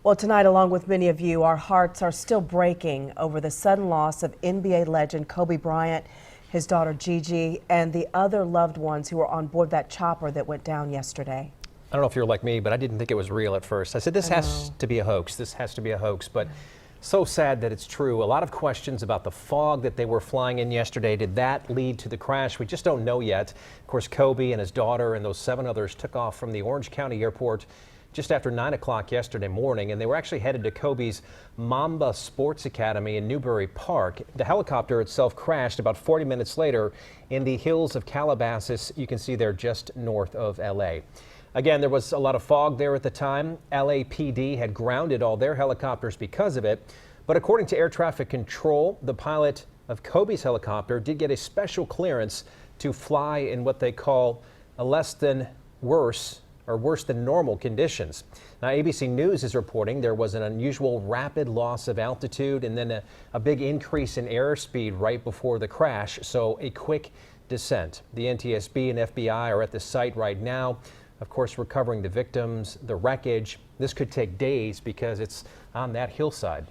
Well, tonight, along with many of you, our hearts are still breaking over the sudden loss of NBA legend Kobe Bryant, his daughter Gigi, and the other loved ones who were on board that chopper that went down yesterday. I don't know if you're like me, but I didn't think it was real at first. I said, this has to be a hoax. This has to be a hoax. But so sad that it's true. A lot of questions about the fog that they were flying in yesterday. Did that lead to the crash? We just don't know yet. Of course, Kobe and his daughter and those 7 others took off from the Orange County Airport just after 9 o'clock yesterday morning, and they were actually headed to Kobe's Mamba Sports Academy in Newbury Park. The helicopter itself crashed about 40 minutes later in the hills of Calabasas. You can see there just north of L.A. Again, there was a lot of fog there at the time. LAPD had grounded all their helicopters because of it. But according to air traffic control, the pilot of Kobe's helicopter did get a special clearance to fly in what they call a worse than normal conditions. Now, ABC News is reporting there was an unusual rapid loss of altitude and then a big increase in airspeed right before the crash, so a quick descent. The NTSB and FBI are at the site right now, of course, recovering the victims, the wreckage. This could take days because it's on that hillside.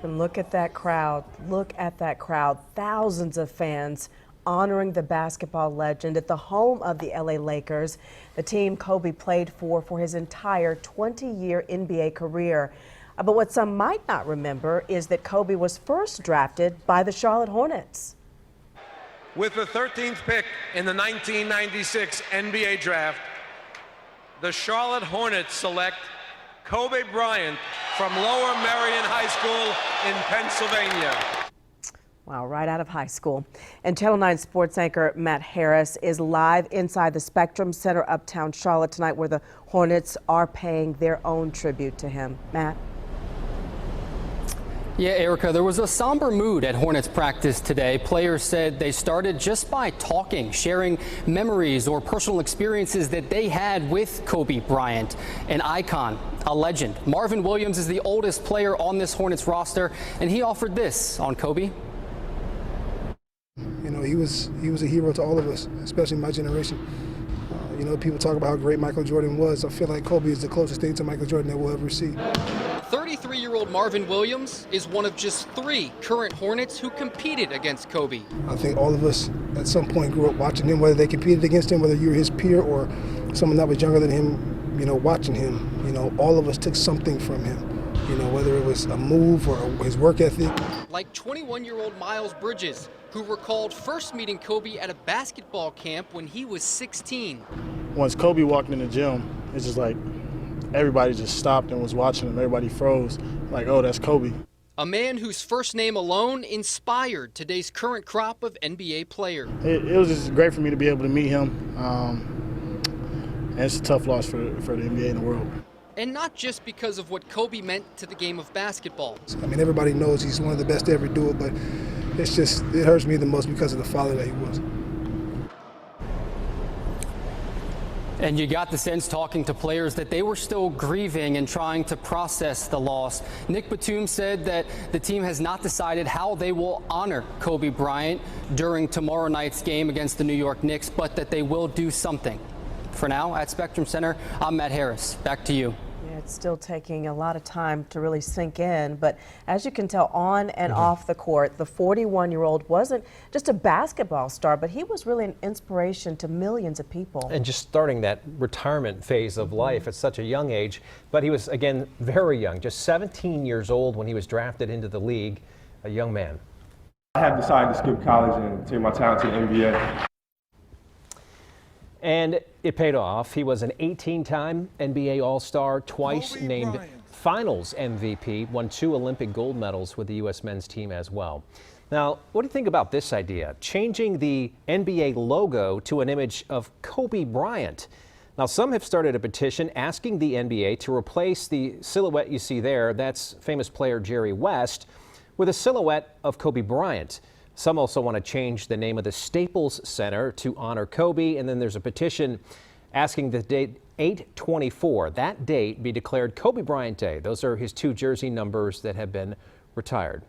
And look at that crowd. Look at that crowd. Thousands of fans honoring the basketball legend at the home of the LA Lakers, the team Kobe played for his entire 20-year NBA career. But what some might not remember is that Kobe was first drafted by the Charlotte Hornets. With the 13th pick in the 1996 NBA draft, the Charlotte Hornets select Kobe Bryant from Lower Merion High School in Pennsylvania. Wow, right out of high school. And Channel 9 sports anchor Matt Harris is live inside the Spectrum Center uptown Charlotte tonight, where the Hornets are paying their own tribute to him. Matt? Yeah, Erica, there was a somber mood at Hornets practice today. Players said they started just by talking, sharing memories or personal experiences that they had with Kobe Bryant, an icon, a legend. Marvin Williams is the oldest player on this Hornets roster, and he offered this on Kobe. You know, he was a hero to all of us, especially my generation. You know, people talk about how great Michael Jordan was. I feel like Kobe is the closest thing to Michael Jordan that we'll ever see. 33-year-old Marvin Williams is one of just 3 current Hornets who competed against Kobe. I think all of us at some point grew up watching him, whether they competed against him, whether you were his peer or someone that was younger than him, you know, watching him. You know, all of us took something from him, you know, whether it was a move or his work ethic. Like 21-year-old Miles Bridges, who recalled first meeting Kobe at a basketball camp when he was 16. Once Kobe walked in the gym, it's just like everybody just stopped and was watching him. Everybody froze, like, oh, that's Kobe. A man whose first name alone inspired today's current crop of NBA players. It was just great for me to be able to meet him. And it's a tough loss for the NBA in the world. And not just because of what Kobe meant to the game of basketball. I mean, everybody knows he's one of the best to ever do it, but it hurts me the most because of the father that he was. And you got the sense talking to players that they were still grieving and trying to process the loss. Nick Batum said that the team has not decided how they will honor Kobe Bryant during tomorrow night's game against the New York Knicks, but that they will do something. For now, at Spectrum Center, I'm Matt Harris. Back to you. It's still taking a lot of time to really sink in, but as you can tell, on and off the court, the 41-year-old wasn't just a basketball star, but he was really an inspiration to millions of people. And just starting that retirement phase of life at such a young age, but he was, again, very young, just 17 years old when he was drafted into the league, a young man. I had decided to skip college and take my talent to the NBA. And it paid off. He was an 18-time NBA All-Star, twice Kobe named Bryant. Finals MVP, won 2 Olympic gold medals with the U.S. men's team as well. Now, what do you think about this idea? Changing the NBA logo to an image of Kobe Bryant. Now, some have started a petition asking the NBA to replace the silhouette you see there, that's famous player Jerry West, with a silhouette of Kobe Bryant. Some also want to change the name of the Staples Center to honor Kobe, and then there's a petition asking the date 8/24, that date, be declared Kobe Bryant Day. Those are his 2 jersey numbers that have been retired.